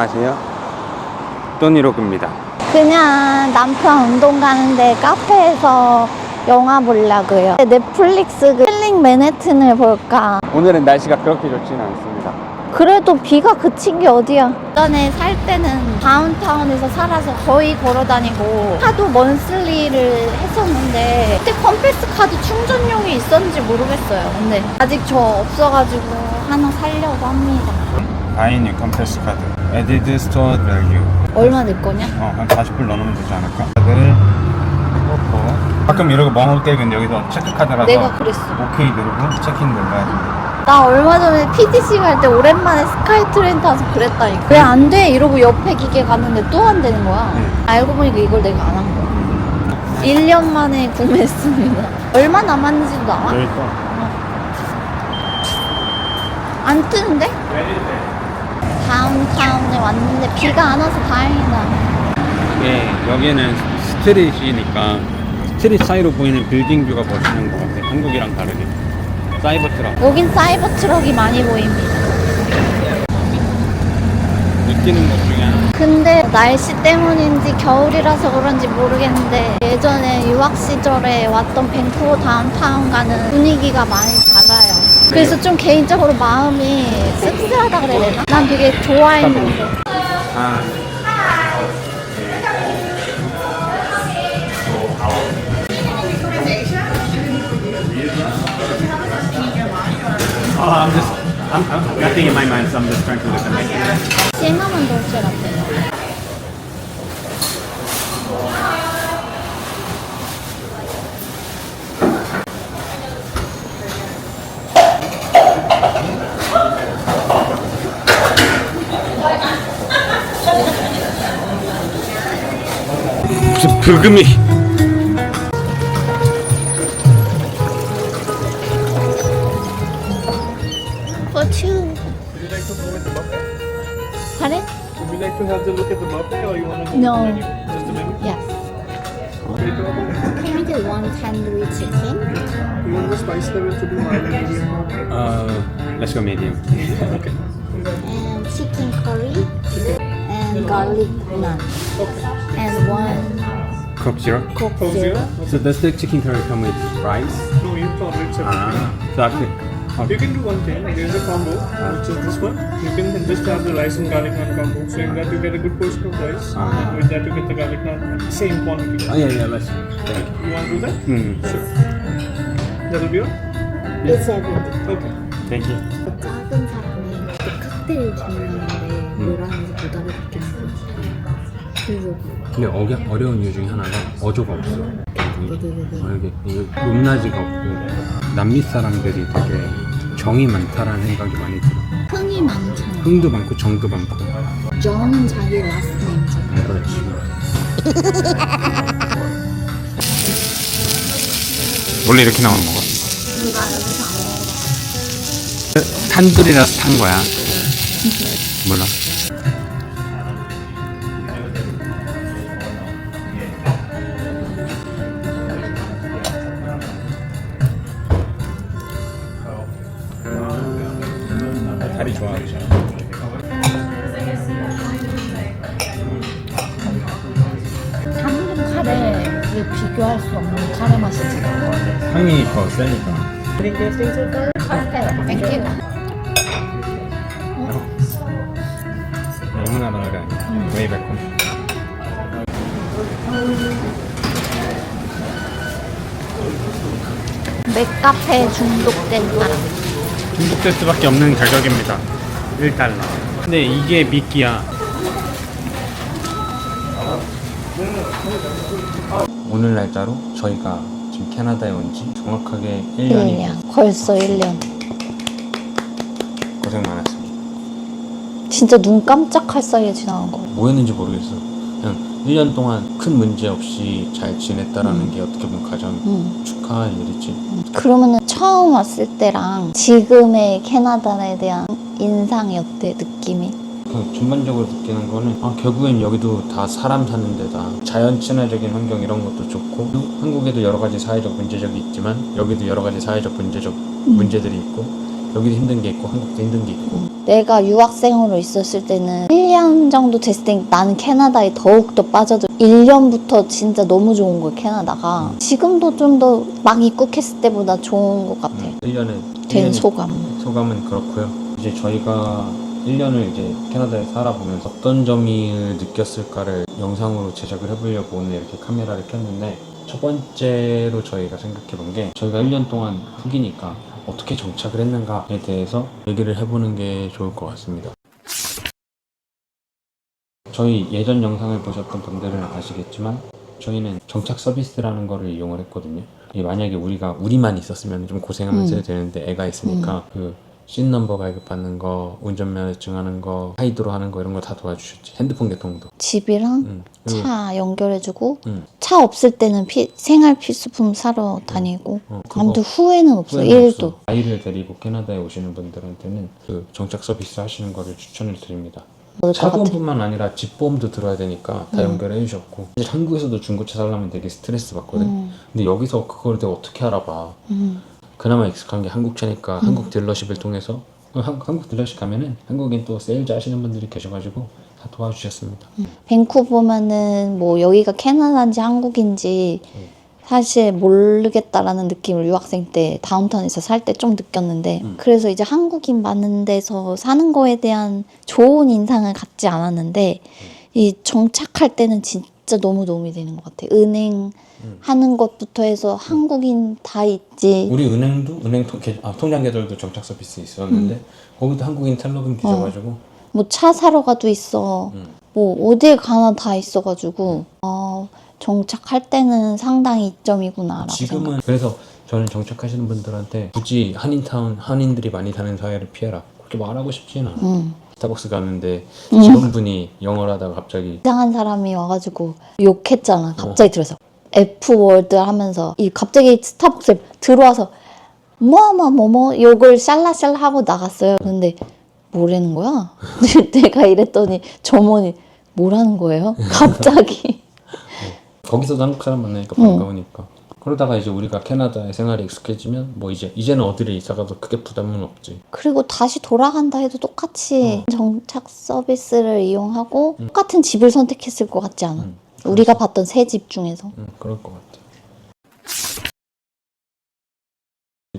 안녕하세요. 또니로그입니다. 그냥 남편 운동 가는데 카페에서 영화 보려고요. 넷플릭스 그 힐링 맨해튼을 볼까. 오늘은 날씨가 그렇게 좋지는 않습니다. 그래도 비가 그친 게 어디야. 전에 살 때는 다운타운에서 살아서 거의 걸어 다니고 하도 먼슬리를 했었는데 그때 컴패스 카드 충전용이 있었는지 모르겠어요. 근데 아직 저 없어가지고 하나 사려고 합니다. 바이뉴 컴패스 카드 에디드 스토어 밸류 얼마 낼 거냐? 한 40불 넣으면 되지 않을까? 카드를 꽂고 가끔 이러고 멍할 때 근데 여기서 체크카드라서 내가 그랬어. 오케이 누르고 체크인 눌러야 돼. 나 얼마 전에 PDC 갈 때 오랜만에 스카이트레인 타서 그랬다니까. 왜 안 돼? 이러고 옆에 기계 갔는데 또 안 되는 거야. 알고 보니까 이걸 내가 안 한 거야. 1년 만에 구매했습니다. 얼마 남았는지도 나와? 여기 있어. 안 뜨는데? 다운타운에 왔는데 비가 안 와서 다행이다. 이게 여기는 스트릿이니까 스트릿 사이로 보이는 빌딩 뷰가 멋있는 것 같아. 한국이랑 다르게. 사이버 트럭. 여긴 사이버 트럭이 많이 보입니다. 느끼는 것 중에 하나. 근데 날씨 때문인지 겨울이라서 그런지 모르겠는데 예전에 유학 시절에 왔던 밴쿠버 다운타운 가는 분위기가 많이 달라요. 그래서 좀 개인적으로 마음이 씁쓸하다 그래야 되나? 난 되게 좋아했는데. I'm nothing in my mind, so I'm just trying to look at my 시나몬 돌체 라떼요. 무슨 브금이. For two. Would you like to go with the buffet? Pardon? Would you like to have the look at the buffet or you want to No. menu? Just the menu? Yes. Can we do one tandoori chicken? You want the spice level to be mild, medium? Let's go medium. Okay. And chicken curry and garlic naan and one Coke zero. Coke Coke Zero. zero? So does the chicken curry come with rice? No, you can order it separately. So actually, You can do one thing. There's a combo, which is this one. You can just have the rice and garlic naan combo. So in that you get a good portion of rice. And with that you get the garlic naan. Same quantity. oh yeah, let's. Thank you. You want to do that? Sure. That will be all? It's everything. Okay. Thank you. 작은 사람이 칵테일 주문하는데 뭐라는지 못 알아듣겠어. 그래서 근데 어려운 이유 중에 하나가 어조가 없어. 이게 높낮이가 없고 남미 사람들이 되게 정이 많다라는 생각이 많이 들어. 흥이 많잖아. 흥도 많고 정도 많고. 정은 자기 라스트 네임이잖아. 그렇지. 원래 이렇게 나오는 거가? 누가 여기서 안 먹어. 탄둘이라서 탄 거야. 몰라. 다리 좋아하죠. 한국 카레에 비교할 수 없는 카레 맛이지. 향이 더 세니까. 오케이, 땡큐. 너무나 나는 게 아니야. 웨이 백홈. 맥카페에 중독된 사람. 중독될 수밖에 없는 가격입니다. 1달러. 근데 이게 미끼야. 오늘 날짜로 저희가 지금 캐나다에 온 지 정확하게 1년이 1년. 벌써 1년. 고생 많았습니다. 진짜 눈 깜짝할 사이에 지나간 거. 뭐였는지 모르겠어. 그냥 1년 동안 큰 문제 없이 잘 지냈다라는 게 어떻게 보면 가장 축하할 일이지. 그러면은 처음 왔을 때랑 지금의 캐나다에 대한 인상이 어때? 느낌이? 전반적으로 느끼는 거는 결국엔 여기도 다 사람 사는 데다. 자연 친화적인 환경 이런 것도 좋고 한국에도 여러 가지 사회적 문제점이 있지만 여기도 여러 가지 사회적 문제들이 있고 여기도 힘든 게 있고 한국도 힘든 게 있고 내가 유학생으로 있었을 때는 1년 정도 됐을 때 나는 캐나다에 더욱더 빠져들 1년부터 진짜 너무 좋은 거야 캐나다가. 지금도 좀 더 막 입국했을 때보다 좋은 것 같아. 1년은 된 소감. 소감은 그렇고요. 이제 저희가 1년을 이제 캐나다에 살아보면서 어떤 점을 느꼈을까를 영상으로 제작을 해보려고 오늘 이렇게 카메라를 켰는데, 첫 번째로 저희가 생각해본 게 저희가 1년 동안 후기니까 어떻게 정착을 했는가에 대해서 얘기를 해보는 게 좋을 것 같습니다. 저희 예전 영상을 보셨던 분들은 아시겠지만 저희는 정착 서비스라는 거를 이용을 했거든요. 이게 만약에 우리만 있었으면 좀 고생하면서 해야 되는데 애가 있으니까 그 씬 넘버 발급받는 거, 운전면허증 하는 거, 하이드로 하는 거 이런 거 다 도와주셨지. 핸드폰 개통도. 집이랑 차 연결해주고 응. 차 없을 때는 생활 필수품 사러 다니고 아무튼 후회는 없어. 후회는 1도. 없어. 아이를 데리고 캐나다에 오시는 분들한테는 그 정착 서비스 하시는 거를 추천을 드립니다. 차보험뿐만 아니라 집보험도 들어야 되니까 다 연결해 주셨고, 이제 한국에서도 중고차 살려면 되게 스트레스 받거든. 근데 여기서 그걸 내가 어떻게 알아봐. 그나마 익숙한 게 한국차니까 한국 딜러십을 통해서 한국 딜러십 가면은 한국인 또 세일즈 하시는 분들이 계셔가지고 다 도와주셨습니다. 밴쿠버면은 뭐 여기가 캐나다인지 한국인지 사실 모르겠다라는 느낌을 유학생 때 다운타운에서 살 때 좀 느꼈는데 그래서 이제 한국인 많은 데서 사는 거에 대한 좋은 인상을 갖지 않았는데 이 정착할 때는 진짜 너무 도움이 되는 것 같아. 은행 하는 것부터 해서 한국인 다 있지. 우리 은행도 통장 계좌도 정착 서비스 있었는데 거기도 한국인 텔러분 계셔가지고 뭐 차 사러 가도 있어. 뭐 어딜 가나 다 있어가지고 정착할 때는 상당히 이점이구나라고 지금은 생각. 그래서 저는 정착하시는 분들한테 굳이 한인타운 한인들이 많이 사는 사회를 피해라 그렇게 말하고 싶지는 않아. 스타벅스 가는데 직원분이 영어를 하다가 갑자기 이상한 사람이 와가지고 욕했잖아. 갑자기 들어서 F워드 하면서 갑자기 스타벅스에 들어와서 뭐뭐 욕을 샬라샬라 하고 나갔어요. 근데 뭐라는 거야? 내가 이랬더니 점원이 뭐라는 거예요? 갑자기. 거기서도 한국 사람 만나니까 반가우니까. 그러다가 이제 우리가 캐나다의 생활에 익숙해지면 뭐 이제는 어디를 이사가도 크게 부담은 없지. 그리고 다시 돌아간다 해도 똑같이 정착 서비스를 이용하고 똑같은 집을 선택했을 것 같지 않아? 우리가 봤던 세 집 중에서. 그럴 것 같아.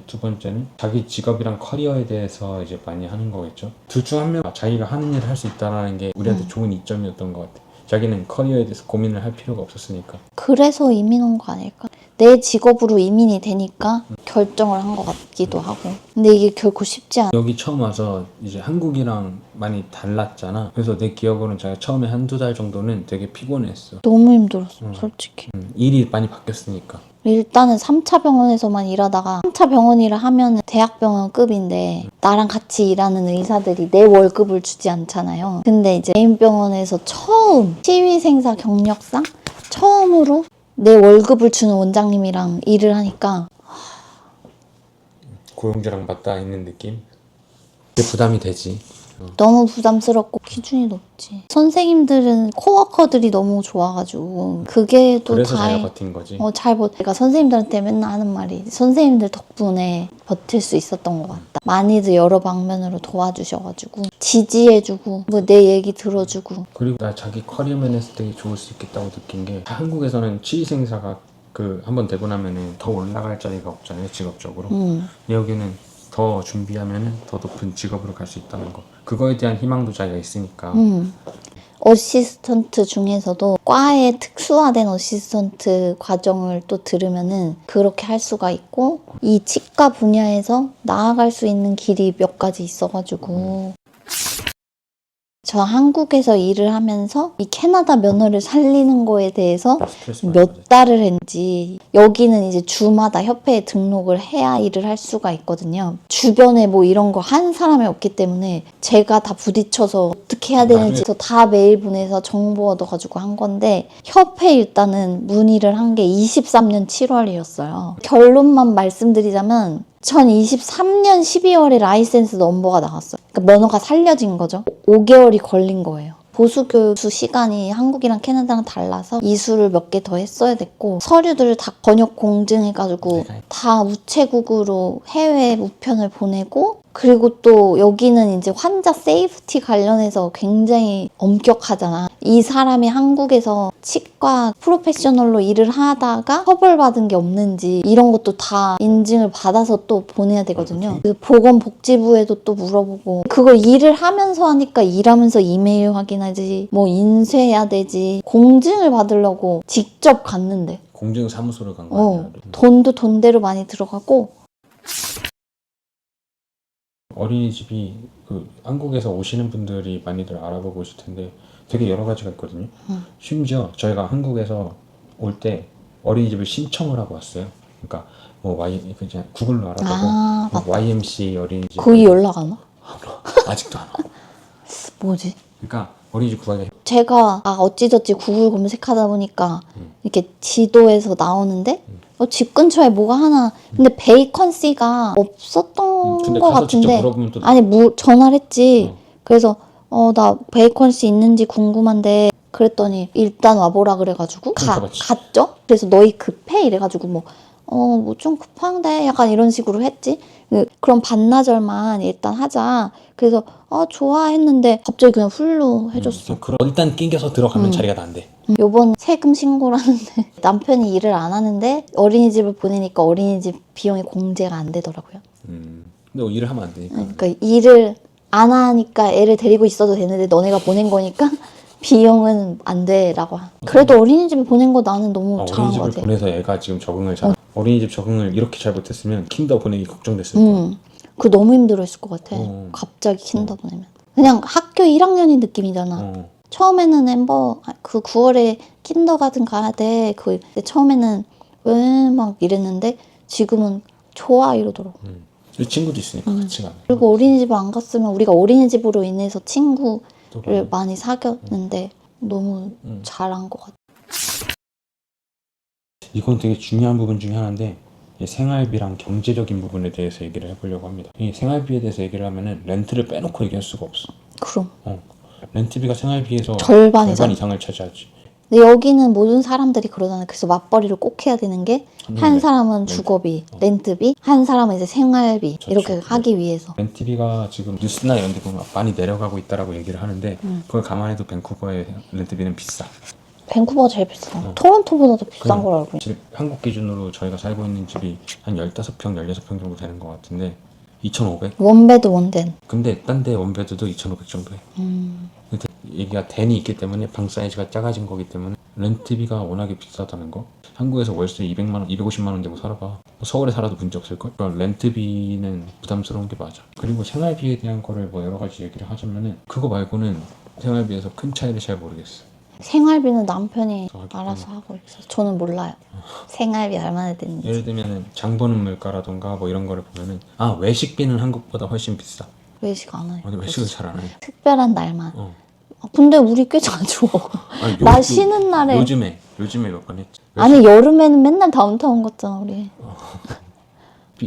두 번째는 자기 직업이랑 커리어에 대해서 이제 많이 하는 거겠죠. 둘 중 한 명 자기가 하는 일을 할 수 있다는 게 우리한테 좋은 이점이었던 것 같아. 자기는 커리어에 대해서 고민을 할 필요가 없었으니까. 그래서 이민 온 거 아닐까? 내 직업으로 이민이 되니까 결정을 한 것 같기도 하고. 근데 이게 결코 쉽지 않아. 여기 처음 와서 이제 한국이랑 많이 달랐잖아. 그래서 내 기억으로는 제가 처음에 한두 달 정도는 되게 피곤했어. 너무 힘들었어, 솔직히. 일이 많이 바뀌었으니까. 일단은 3차 병원에서만 일하다가 3차 병원 일을 하면 대학병원급인데 나랑 같이 일하는 의사들이 내 월급을 주지 않잖아요. 근데 이제 메인 병원에서 처음 시위생사 경력상 처음으로 내 월급을 주는 원장님이랑 일을 하니까 고용주랑 맞닿아 있는 느낌? 그게 부담이 되지. 너무 부담스럽고 기준이 높지. 선생님들은 코워커들이 너무 좋아가지고 그게 또 그래서 잘 버틴 거지. 내가 선생님들한테 맨날 하는 말이 선생님들 덕분에 버틸 수 있었던 것 같다. 많이들 여러 방면으로 도와주셔가지고 지지해주고 뭐 내 얘기 들어주고. 그리고 나 자기 커리어면 했을 때 좋을 수 있겠다고 느낀 게 한국에서는 치위생사가 한번 되고 나면은 더 올라갈 자리가 없잖아요, 직업적으로. 여기는 더 준비하면은 더 높은 직업으로 갈 수 있다는 거. 그거에 대한 희망도 자기가 있으니까. 어시스턴트 중에서도 과에 특수화된 어시스턴트 과정을 또 들으면은 그렇게 할 수가 있고 이 치과 분야에서 나아갈 수 있는 길이 몇 가지 있어가지고 저 한국에서 일을 하면서 이 캐나다 면허를 살리는 거에 대해서 몇 달을 했는지 여기는 이제 주마다 협회에 등록을 해야 일을 할 수가 있거든요. 주변에 뭐 이런 거 한 사람이 없기 때문에 제가 다 부딪혀서 어떻게 해야 되는지 다 메일 보내서 정보 얻어가지고 한 건데 협회 일단은 문의를 한 게 23년 7월이었어요. 결론만 말씀드리자면 2023년 12월에 라이센스 넘버가 나왔어요. 그러니까 면허가 살려진 거죠. 5개월이 걸린 거예요. 보수교수 시간이 한국이랑 캐나다랑 달라서 이수를 몇 개 더 했어야 됐고 서류들을 다 번역 공증해가지고 다 우체국으로 해외 우편을 보내고 그리고 또 여기는 이제 환자 세이프티 관련해서 굉장히 엄격하잖아. 이 사람이 한국에서 치과 프로페셔널로 일을 하다가 처벌받은 게 없는지 이런 것도 다 인증을 받아서 또 보내야 되거든요. 그 보건복지부에도 또 물어보고, 그걸 일을 하면서 하니까 일하면서 이메일 확인하지, 뭐 인쇄해야 되지, 공증을 받으려고 직접 갔는데 공증 사무소를 간 거 아니야? 돈도 돈대로 많이 들어가고. 어린이집이 그 한국에서 오시는 분들이 많이들 알아보고 있을 텐데 되게 여러 가지가 있거든요. 심지어 저희가 한국에서 올 때 어린이집을 신청을 하고 왔어요. 그러니까 뭐 그냥 구글로 알아보고 아, 뭐 YMC 어린이집 거의 연락 안 와? 아직도 안 오고. 뭐지? 그러니까 어린이집 구하기 제가 어찌저찌 구글 검색하다 보니까 이렇게 지도에서 나오는데 집 근처에 뭐가 하나, 근데 베이컨시가 없었던 근데 것 가서 직접 같은데, 물어보면 또 아니 전화를 했지. 그래서 나 베이컨시 있는지 궁금한데, 그랬더니 일단 와보라 그래가지고 가봤지. 갔죠. 그래서 너희 급해 이래가지고 뭐 좀 급한데 약간 이런 식으로 했지. 그럼 반나절만 일단 하자. 그래서 좋아 했는데 갑자기 그냥 훌루 해줬어. 일단 낑겨서 들어가면 자리가 난대. 요번 세금 신고를 하는데 남편이 일을 안 하는데 어린이집을 보내니까 어린이집 비용이 공제가 안 되더라고요. 근데 일을 하면 안 되니까. 그러니까 일을 안 하니까 애를 데리고 있어도 되는데 너네가 보낸 거니까 비용은 안 돼라고. 그래도 어린이집에 보낸 거 나는 너무 잘한 것 어린이집을 같아. 보내서 애가 지금 적응을 잘 어린이집 적응을 이렇게 잘 못했으면 킨더 보내기 걱정됐을 거야. 그거 너무 힘들어했을 것 같아. 갑자기 킨더 보내면 그냥 학교 1학년인 느낌이잖아. 처음에는 엠버 그 9월에 킨더가든 가야 돼. 처음에는 왜 막 이랬는데 지금은 좋아 이러더라고. 친구도 있으니까 같이 가면. 그리고 어린이집을 안 갔으면 우리가 어린이집으로 인해서 친구를 많이 사귀었는데 너무 잘한 것 같아. 이건 되게 중요한 부분 중에 하나인데 이 생활비랑 경제적인 부분에 대해서 얘기를 해보려고 합니다. 이 생활비에 대해서 얘기를 하면은 렌트를 빼놓고 얘기할 수가 없어. 그럼 렌트비가 생활비에서 절반 이상을 차지하지. 근데 여기는 모든 사람들이 그러잖아요. 그래서 맞벌이를 꼭 해야 되는 게 한 사람은 주거비, 렌트비, 한 사람은 이제 생활비 이렇게 하기 위해서. 렌트비가 지금 뉴스나 이런 데 보면 많이 내려가고 있다라고 얘기를 하는데 그걸 감안해도 밴쿠버의 렌트비는 비싸. 밴쿠버가 제일 비싸. 토론토보다도 비싼 걸 알고 있어. 지금 한국 기준으로 저희가 살고 있는 집이 한 15평, 16평 정도 되는 것 같은데 2,500? 원베드 원덴. 근데 딴 데 원베드도 2,500 정도 해. 근데 얘기가 덴이 있기 때문에 방 사이즈가 작아진 거기 때문에 렌트비가 워낙에 비싸다는 거. 한국에서 월세 200만 원, 250만 원 되고 살아봐. 서울에 살아도 문제 없을걸? 그러니까 렌트비는 부담스러운 게 맞아. 그리고 생활비에 대한 거를 뭐 여러 가지 얘기를 하자면은 그거 말고는 생활비에서 큰 차이를 잘 모르겠어. 생활비는 남편이 하기 알아서 하고 있어요. 저는 몰라요. 생활비 얼마나 되는지. 예를 들면은 장 보는 물가라던가 뭐 이런 거를 보면은 외식비는 한국보다 훨씬 비싸. 외식 안 해요. 아니 외식을 잘 안 해. 특별한 날만. 근데 우리 꽤 자주 먹어. 아니, 나 쉬는 날에. 요즘에 몇 번 했지. 아니 여름에는 맨날 다운타운 갔잖아 우리.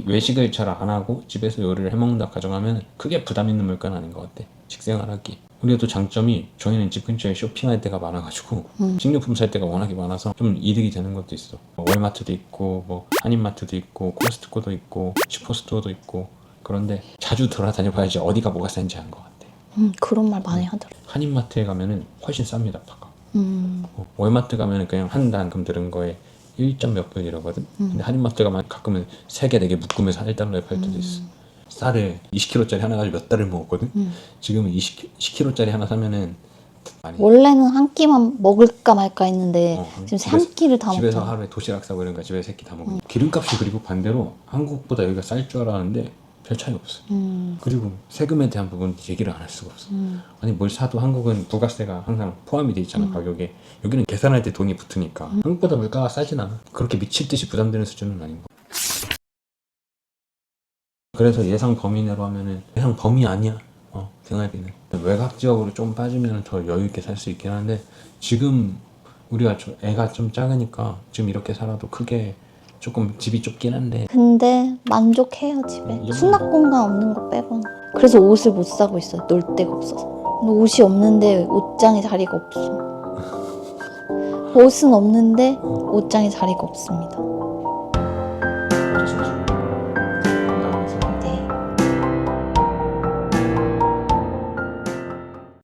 외식을 잘 안 하고 집에서 요리를 해먹는다 가정하면 크게 부담 있는 물가는 아닌 것 같아. 식생활하기. 우리가 또 장점이 저희는 집 근처에 쇼핑할 데가 많아가지고 식료품 살 데가 워낙에 많아서 좀 이득이 되는 것도 있어. 월마트도 있고 뭐 한인마트도 있고 코스트코도 있고 슈퍼스토어도 있고. 그런데 자주 돌아다녀봐야지 어디가 뭐가 싼지 아는 것 같아. 그런 말 많이 하더라. 한인마트에 가면은 훨씬 쌉니다. 파가. 월마트 가면은 그냥 한 단금 들은 거에 1점 몇 불 이러거든. 근데 한인마트 가면 가끔은 3개 4개 묶으면서 1달러에 팔 때도 있어. 쌀을 20kg짜리 하나 가지고 몇 달을 먹었거든. 지금은 10kg짜리 하나 사면은 많이. 원래는 한 끼만 먹을까 말까 했는데 지금 3끼를 다 집에서 먹잖아. 하루에 도시락 싸고 이런가 집에서 3끼 다 먹어. 기름값이 그리고 반대로 한국보다 여기가 쌀 줄 알았는데 별 차이 없어. 그리고 세금에 대한 부분 얘기를 안 할 수가 없어. 아니 뭘 사도 한국은 부가세가 항상 포함이 돼 있잖아. 가격에. 여기는 계산할 때 돈이 붙으니까 한국보다 물가가 싸진 않아. 그렇게 미칠 듯이 부담되는 수준은 아닌 거. 그래서 예상 범위 내로 하면은 예상 범위 아니야. 생활비는 외곽 지역으로 좀 빠지면 더 여유 있게 살 수 있긴 한데 지금 우리가 애가 좀 작으니까 지금 이렇게 살아도 크게 조금 집이 좁긴 한데. 근데 만족해요 집에. 수납 공간 없는 거 빼고는. 그래서 옷을 못 사고 있어요. 놀 데가 없어서. 옷이 없는데 옷장에 자리가 없어. 옷은 없는데 옷장에 자리가 없습니다.